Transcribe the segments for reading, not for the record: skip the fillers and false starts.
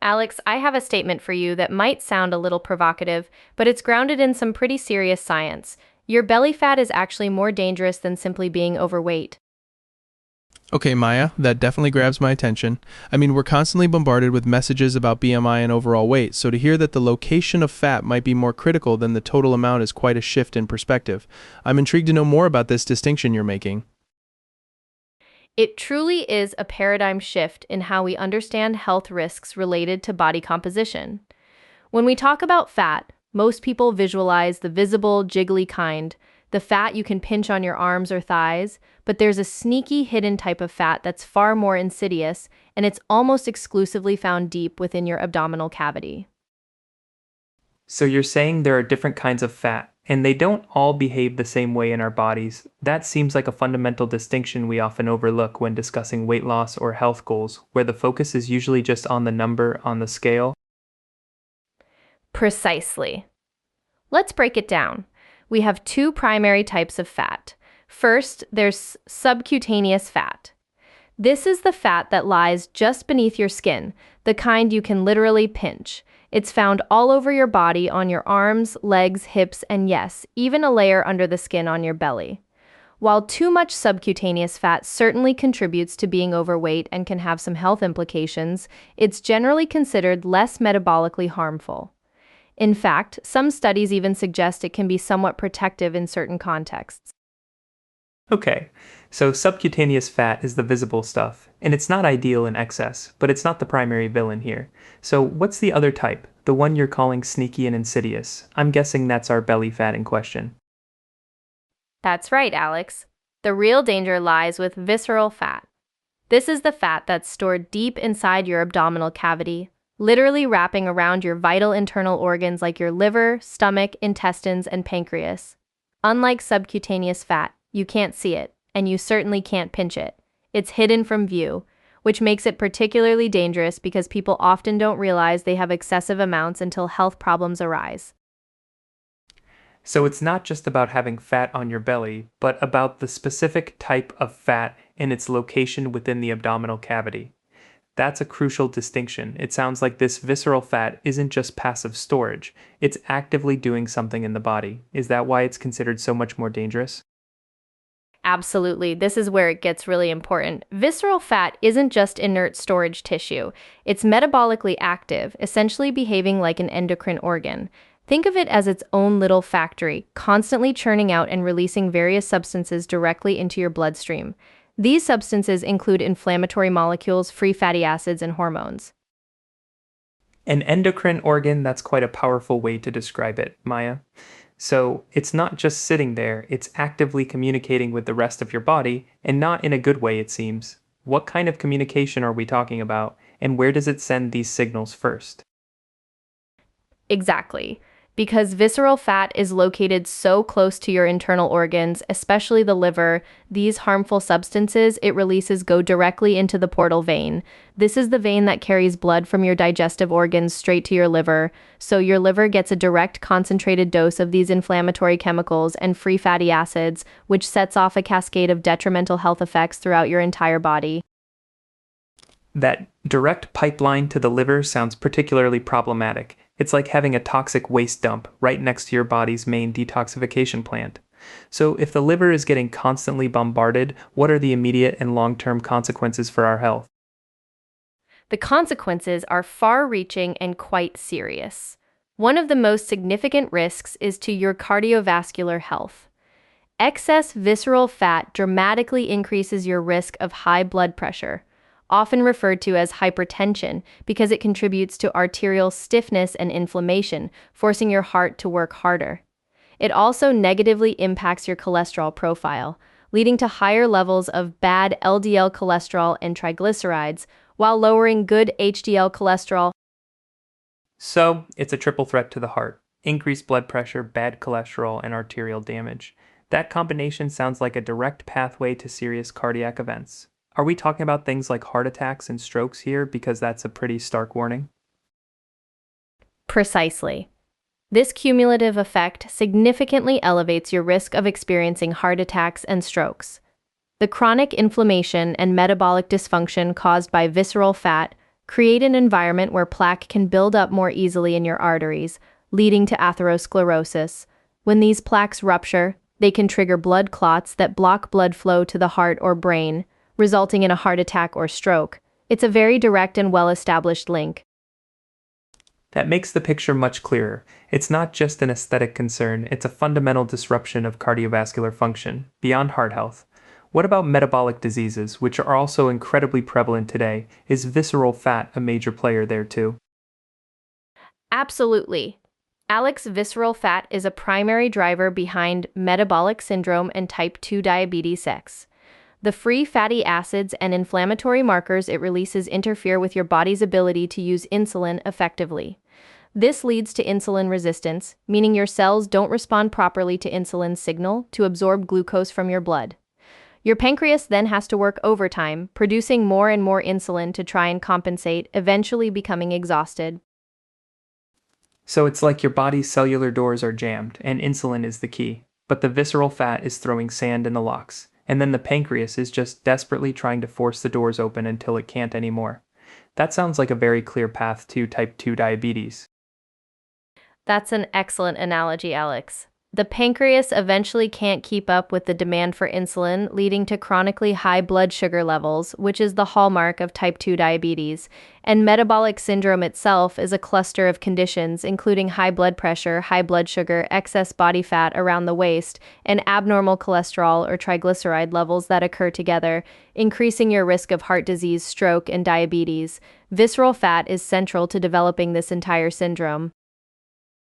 Alex, I have a statement for you that might sound a little provocative, but it's grounded in some pretty serious science. Your belly fat is actually more dangerous than simply being overweight. Okay, Maya, that definitely grabs my attention. I mean, we're constantly bombarded with messages about BMI and overall weight, so to hear that the location of fat might be more critical than the total amount is quite a shift in perspective. I'm intrigued to know more about this distinction you're making. It truly is a paradigm shift in how we understand health risks related to body composition. When we talk about fat, most people visualize the visible, jiggly kind, the fat you can pinch on your arms or thighs, but there's a sneaky hidden type of fat that's far more insidious, and it's almost exclusively found deep within your abdominal cavity. So you're saying there are different kinds of fat, and they don't all behave the same way in our bodies. That seems like a fundamental distinction we often overlook when discussing weight loss or health goals, where the focus is usually just on the number on the scale. Precisely. Let's break it down. We have two primary types of fat. First, there's subcutaneous fat. This is the fat that lies just beneath your skin, the kind you can literally pinch. It's found all over your body, on your arms, legs, hips, and yes, even a layer under the skin on your belly. While too much subcutaneous fat certainly contributes to being overweight and can have some health implications, it's generally considered less metabolically harmful. In fact, some studies even suggest it can be somewhat protective in certain contexts. Okay, so subcutaneous fat is the visible stuff, and it's not ideal in excess, but it's not the primary villain here. So what's the other type, the one you're calling sneaky and insidious? I'm guessing that's our belly fat in question. That's right, Alex. The real danger lies with visceral fat. This is the fat that's stored deep inside your abdominal cavity, literally wrapping around your vital internal organs like your liver, stomach, intestines, and pancreas. Unlike subcutaneous fat, you can't see it, and you certainly can't pinch it. It's hidden from view, which makes it particularly dangerous because people often don't realize they have excessive amounts until health problems arise. So it's not just about having fat on your belly, but about the specific type of fat and its location within the abdominal cavity. That's a crucial distinction. It sounds like this visceral fat isn't just passive storage, it's actively doing something in the body. Is that why it's considered so much more dangerous? Absolutely. This is where it gets really important. Visceral fat isn't just inert storage tissue. It's metabolically active, essentially behaving like an endocrine organ. Think of it as its own little factory, constantly churning out and releasing various substances directly into your bloodstream. These substances include inflammatory molecules, free fatty acids, and hormones. An endocrine organ, that's quite a powerful way to describe it, Maya. So it's not just sitting there, it's actively communicating with the rest of your body, and not in a good way, it seems. What kind of communication are we talking about, and where does it send these signals first? Exactly. Because visceral fat is located so close to your internal organs, especially the liver, these harmful substances it releases go directly into the portal vein. This is the vein that carries blood from your digestive organs straight to your liver, so your liver gets a direct concentrated dose of these inflammatory chemicals and free fatty acids, which sets off a cascade of detrimental health effects throughout your entire body. That direct pipeline to the liver sounds particularly problematic. It's like having a toxic waste dump right next to your body's main detoxification plant. So if the liver is getting constantly bombarded, what are the immediate and long-term consequences for our health? The consequences are far-reaching and quite serious. One of the most significant risks is to your cardiovascular health. Excess visceral fat dramatically increases your risk of high blood pressure, often referred to as hypertension, because it contributes to arterial stiffness and inflammation, forcing your heart to work harder. It also negatively impacts your cholesterol profile, leading to higher levels of bad LDL cholesterol and triglycerides, while lowering good HDL cholesterol. So it's a triple threat to the heart: increased blood pressure, bad cholesterol, and arterial damage. That combination sounds like a direct pathway to serious cardiac events. Are we talking about things like heart attacks and strokes here, because that's a pretty stark warning? Precisely. This cumulative effect significantly elevates your risk of experiencing heart attacks and strokes. The chronic inflammation and metabolic dysfunction caused by visceral fat create an environment where plaque can build up more easily in your arteries, leading to atherosclerosis. When these plaques rupture, they can trigger blood clots that block blood flow to the heart or brain, resulting in a heart attack or stroke. It's a very direct and well-established link. That makes the picture much clearer. It's not just an aesthetic concern, it's a fundamental disruption of cardiovascular function, beyond heart health. What about metabolic diseases, which are also incredibly prevalent today? Is visceral fat a major player there too? Absolutely. Alex, visceral fat is a primary driver behind metabolic syndrome and type 2 diabetes X. The free fatty acids and inflammatory markers it releases interfere with your body's ability to use insulin effectively. This leads to insulin resistance, meaning your cells don't respond properly to insulin's signal to absorb glucose from your blood. Your pancreas then has to work overtime, producing more and more insulin to try and compensate, eventually becoming exhausted. So it's like your body's cellular doors are jammed, and insulin is the key. But the visceral fat is throwing sand in the locks, and then the pancreas is just desperately trying to force the doors open until it can't anymore. That sounds like a very clear path to type 2 diabetes. That's an excellent analogy, Alex. The pancreas eventually can't keep up with the demand for insulin, leading to chronically high blood sugar levels, which is the hallmark of type 2 diabetes. And metabolic syndrome itself is a cluster of conditions, including high blood pressure, high blood sugar, excess body fat around the waist, and abnormal cholesterol or triglyceride levels that occur together, increasing your risk of heart disease, stroke, and diabetes. Visceral fat is central to developing this entire syndrome.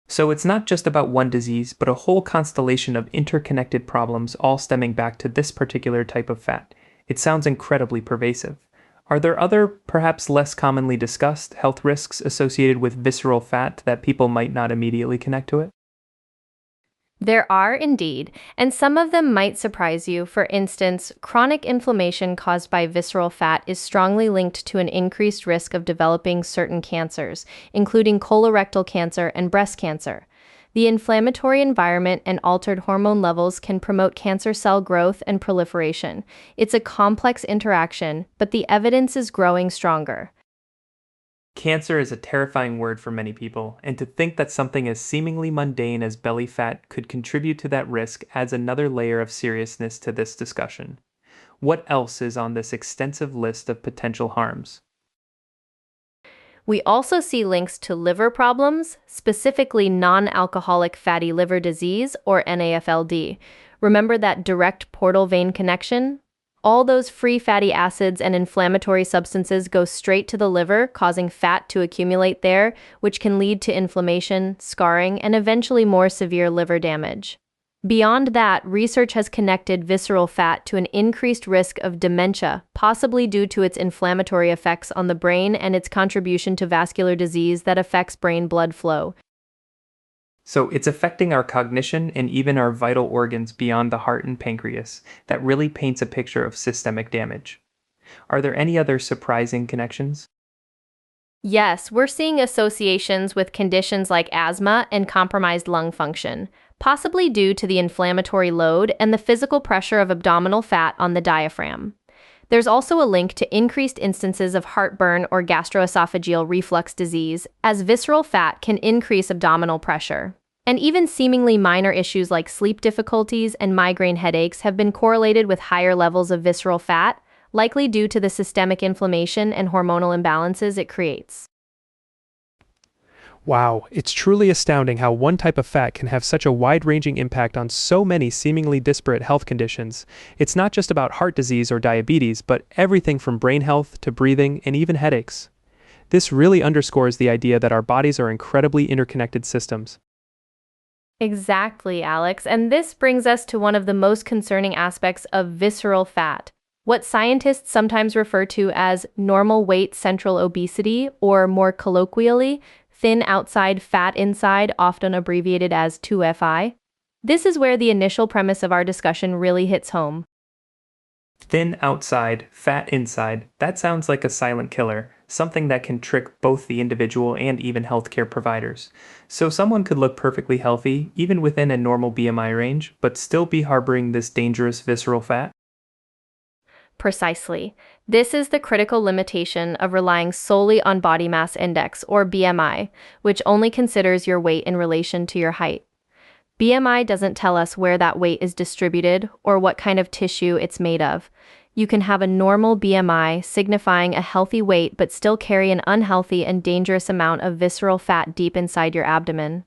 So it's not just about one disease, but a whole constellation of interconnected problems all stemming back to this particular type of fat. It sounds incredibly pervasive. Are there other, perhaps less commonly discussed, health risks associated with visceral fat that people might not immediately connect to it? There are indeed, and some of them might surprise you. For instance, chronic inflammation caused by visceral fat is strongly linked to an increased risk of developing certain cancers, including colorectal cancer and breast cancer. The inflammatory environment and altered hormone levels can promote cancer cell growth and proliferation. It's a complex interaction, but the evidence is growing stronger. Cancer is a terrifying word for many people, and to think that something as seemingly mundane as belly fat could contribute to that risk adds another layer of seriousness to this discussion. What else is on this extensive list of potential harms? We also see links to liver problems, specifically non-alcoholic fatty liver disease, or NAFLD. Remember that direct portal vein connection? All those free fatty acids and inflammatory substances go straight to the liver, causing fat to accumulate there, which can lead to inflammation, scarring, and eventually more severe liver damage. Beyond that, research has connected visceral fat to an increased risk of dementia, possibly due to its inflammatory effects on the brain and its contribution to vascular disease that affects brain blood flow. So it's affecting our cognition and even our vital organs beyond the heart and pancreas. That really paints a picture of systemic damage. Are there any other surprising connections? Yes, we're seeing associations with conditions like asthma and compromised lung function, possibly due to the inflammatory load and the physical pressure of abdominal fat on the diaphragm. There's also a link to increased instances of heartburn or gastroesophageal reflux disease, as visceral fat can increase abdominal pressure. And even seemingly minor issues like sleep difficulties and migraine headaches have been correlated with higher levels of visceral fat, likely due to the systemic inflammation and hormonal imbalances it creates. Wow, it's truly astounding how one type of fat can have such a wide-ranging impact on so many seemingly disparate health conditions. It's not just about heart disease or diabetes, but everything from brain health to breathing and even headaches. This really underscores the idea that our bodies are incredibly interconnected systems. Exactly, Alex. And this brings us to one of the most concerning aspects of visceral fat, what scientists sometimes refer to as normal weight central obesity, or more colloquially, thin outside, fat inside, often abbreviated as 2FI. This is where the initial premise of our discussion really hits home. Thin outside, fat inside. That sounds like a silent killer, something that can trick both the individual and even healthcare providers. So someone could look perfectly healthy, even within a normal BMI range, but still be harboring this dangerous visceral fat? Precisely. This is the critical limitation of relying solely on body mass index, or BMI, which only considers your weight in relation to your height. BMI doesn't tell us where that weight is distributed or what kind of tissue it's made of. You can have a normal BMI signifying a healthy weight but still carry an unhealthy and dangerous amount of visceral fat deep inside your abdomen.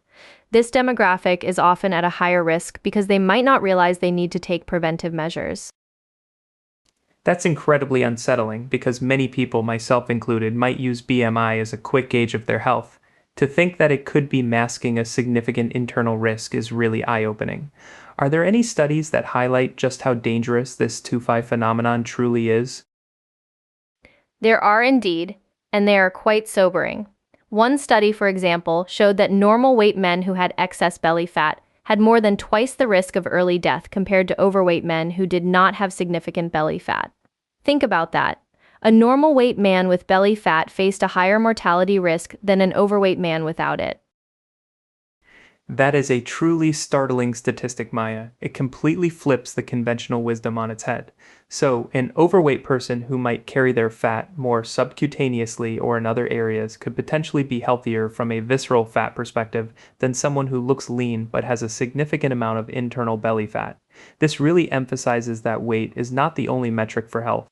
This demographic is often at a higher risk because they might not realize they need to take preventive measures. That's incredibly unsettling because many people, myself included, might use BMI as a quick gauge of their health. To think that it could be masking a significant internal risk is really eye-opening. Are there any studies that highlight just how dangerous this 2-5 phenomenon truly is? There are indeed, and they are quite sobering. One study, for example, showed that normal weight men who had excess belly fat had more than twice the risk of early death compared to overweight men who did not have significant belly fat. Think about that. A normal weight man with belly fat faced a higher mortality risk than an overweight man without it. That is a truly startling statistic, Maya. It completely flips the conventional wisdom on its head. So, an overweight person who might carry their fat more subcutaneously or in other areas could potentially be healthier from a visceral fat perspective than someone who looks lean but has a significant amount of internal belly fat. This really emphasizes that weight is not the only metric for health.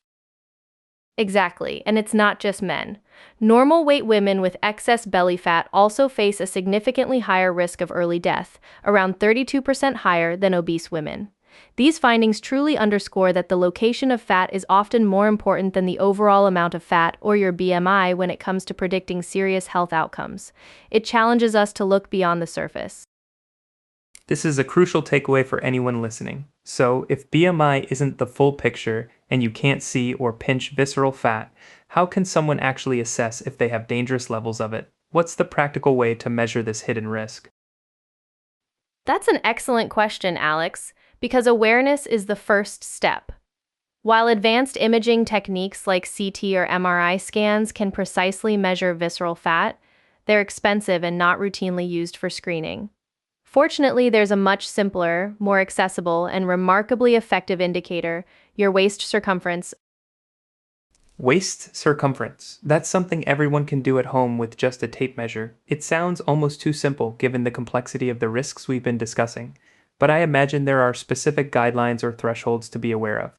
Exactly, and it's not just men. Normal weight women with excess belly fat also face a significantly higher risk of early death, around 32% higher than obese women. These findings truly underscore that the location of fat is often more important than the overall amount of fat or your BMI when it comes to predicting serious health outcomes. It challenges us to look beyond the surface. This is a crucial takeaway for anyone listening. So, if BMI isn't the full picture and you can't see or pinch visceral fat, how can someone actually assess if they have dangerous levels of it? What's the practical way to measure this hidden risk? That's an excellent question, Alex, because awareness is the first step. While advanced imaging techniques like CT or MRI scans can precisely measure visceral fat, they're expensive and not routinely used for screening. Fortunately, there's a much simpler, more accessible, and remarkably effective indicator, your waist circumference. Waist circumference. That's something everyone can do at home with just a tape measure. It sounds almost too simple given the complexity of the risks we've been discussing, but I imagine there are specific guidelines or thresholds to be aware of.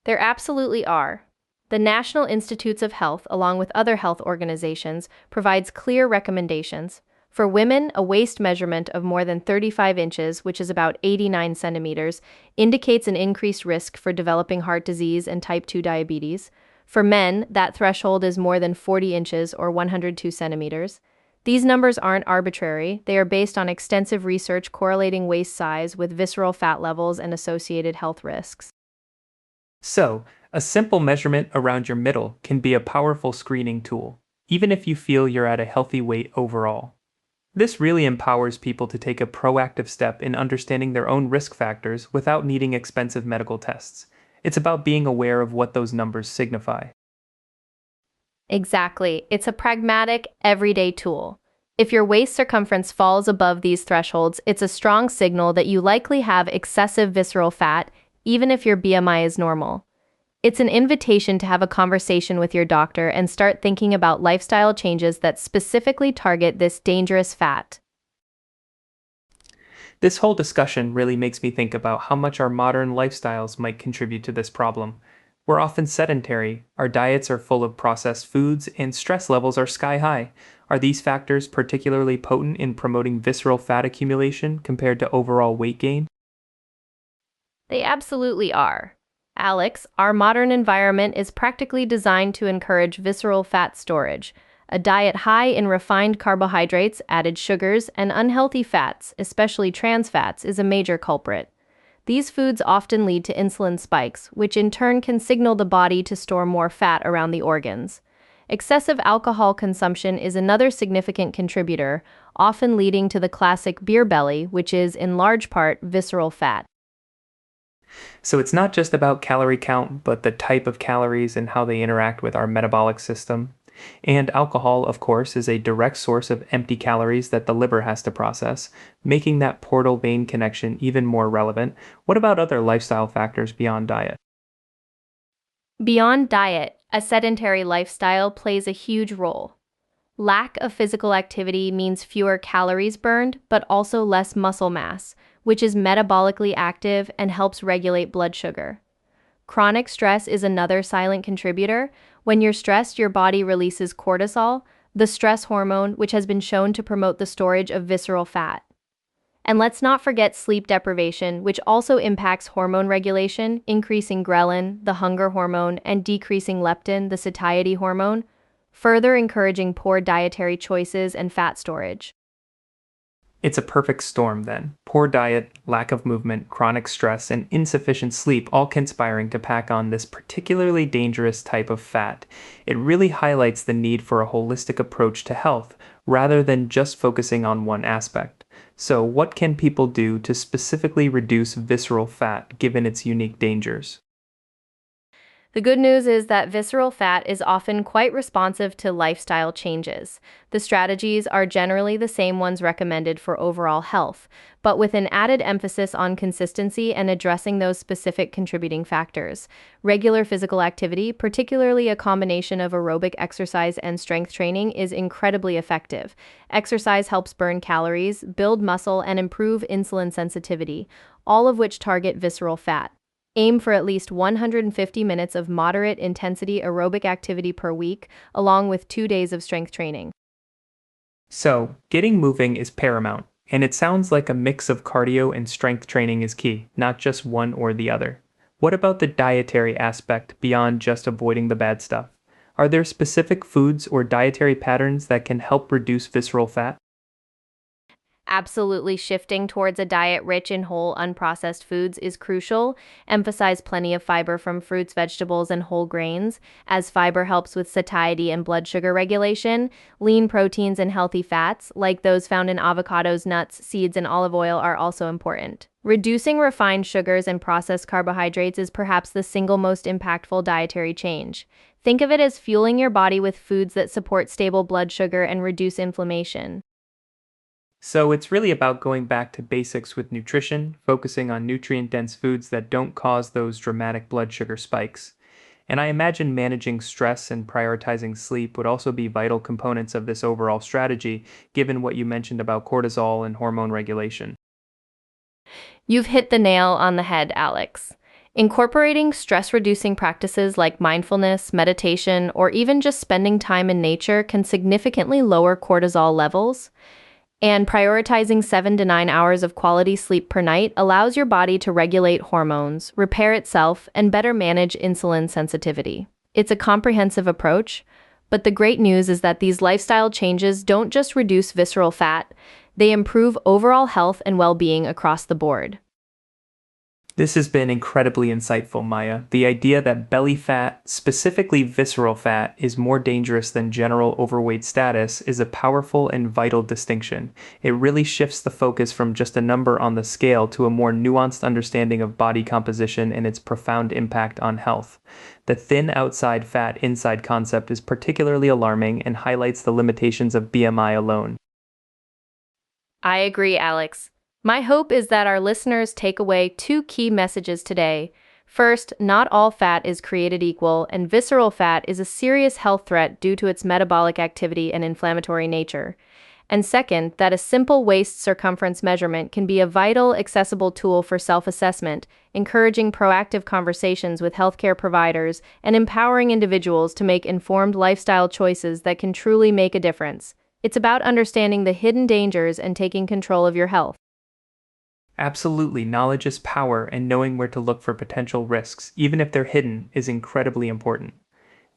There absolutely are. The National Institutes of Health, along with other health organizations, provides clear recommendations. For women, a waist measurement of more than 35 inches, which is about 89 centimeters, indicates an increased risk for developing heart disease and type 2 diabetes. For men, that threshold is more than 40 inches or 102 centimeters. These numbers aren't arbitrary. They are based on extensive research correlating waist size with visceral fat levels and associated health risks. So, a simple measurement around your middle can be a powerful screening tool, even if you feel you're at a healthy weight overall. This really empowers people to take a proactive step in understanding their own risk factors without needing expensive medical tests. It's about being aware of what those numbers signify. Exactly. It's a pragmatic, everyday tool. If your waist circumference falls above these thresholds, it's a strong signal that you likely have excessive visceral fat, even if your BMI is normal. It's an invitation to have a conversation with your doctor and start thinking about lifestyle changes that specifically target this dangerous fat. This whole discussion really makes me think about how much our modern lifestyles might contribute to this problem. We're often sedentary, our diets are full of processed foods, and stress levels are sky high. Are these factors particularly potent in promoting visceral fat accumulation compared to overall weight gain? They absolutely are. Alex, our modern environment is practically designed to encourage visceral fat storage. A diet high in refined carbohydrates, added sugars, and unhealthy fats, especially trans fats, is a major culprit. These foods often lead to insulin spikes, which in turn can signal the body to store more fat around the organs. Excessive alcohol consumption is another significant contributor, often leading to the classic beer belly, which is, in large part, visceral fat. So it's not just about calorie count, but the type of calories and how they interact with our metabolic system. And alcohol, of course, is a direct source of empty calories that the liver has to process, making that portal vein connection even more relevant. What about other lifestyle factors beyond diet? Beyond diet, a sedentary lifestyle plays a huge role. Lack of physical activity means fewer calories burned, but also less muscle mass, which is metabolically active and helps regulate blood sugar. Chronic stress is another silent contributor. When you're stressed, your body releases cortisol, the stress hormone, which has been shown to promote the storage of visceral fat. And let's not forget sleep deprivation, which also impacts hormone regulation, increasing ghrelin, the hunger hormone, and decreasing leptin, the satiety hormone, further encouraging poor dietary choices and fat storage. It's a perfect storm then. Poor diet, lack of movement, chronic stress, and insufficient sleep all conspiring to pack on this particularly dangerous type of fat. It really highlights the need for a holistic approach to health rather than just focusing on one aspect. So, what can people do to specifically reduce visceral fat given its unique dangers? The good news is that visceral fat is often quite responsive to lifestyle changes. The strategies are generally the same ones recommended for overall health, but with an added emphasis on consistency and addressing those specific contributing factors. Regular physical activity, particularly a combination of aerobic exercise and strength training, is incredibly effective. Exercise helps burn calories, build muscle, and improve insulin sensitivity, all of which target visceral fat. Aim for at least 150 minutes of moderate intensity aerobic activity per week, along with 2 days of strength training. So, getting moving is paramount, and it sounds like a mix of cardio and strength training is key, not just one or the other. What about the dietary aspect beyond just avoiding the bad stuff? Are there specific foods or dietary patterns that can help reduce visceral fat? Absolutely, shifting towards a diet rich in whole, unprocessed foods is crucial. Emphasize plenty of fiber from fruits, vegetables, and whole grains, as fiber helps with satiety and blood sugar regulation. Lean proteins and healthy fats, like those found in avocados, nuts, seeds, and olive oil, are also important. Reducing refined sugars and processed carbohydrates is perhaps the single most impactful dietary change. Think of it as fueling your body with foods that support stable blood sugar and reduce inflammation. So it's really about going back to basics with nutrition, focusing on nutrient-dense foods that don't cause those dramatic blood sugar spikes. And I imagine managing stress and prioritizing sleep would also be vital components of this overall strategy, given what you mentioned about cortisol and hormone regulation. You've hit the nail on the head, Alex. Incorporating stress reducing practices like mindfulness, meditation, or even just spending time in nature can significantly lower cortisol levels. And prioritizing 7 to 9 hours of quality sleep per night allows your body to regulate hormones, repair itself, and better manage insulin sensitivity. It's a comprehensive approach, but the great news is that these lifestyle changes don't just reduce visceral fat, they improve overall health and well-being across the board. This has been incredibly insightful, Maya. The idea that belly fat, specifically visceral fat, is more dangerous than general overweight status is a powerful and vital distinction. It really shifts the focus from just a number on the scale to a more nuanced understanding of body composition and its profound impact on health. The thin outside, fat inside concept is particularly alarming and highlights the limitations of BMI alone. I agree, Alex. My hope is that our listeners take away 2 key messages today. First, not all fat is created equal, and visceral fat is a serious health threat due to its metabolic activity and inflammatory nature. And second, that a simple waist circumference measurement can be a vital, accessible tool for self-assessment, encouraging proactive conversations with healthcare providers and empowering individuals to make informed lifestyle choices that can truly make a difference. It's about understanding the hidden dangers and taking control of your health. Absolutely, knowledge is power, and knowing where to look for potential risks, even if they're hidden, is incredibly important.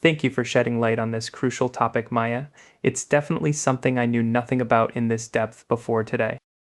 Thank you for shedding light on this crucial topic, Maya. It's definitely something I knew nothing about in this depth before today.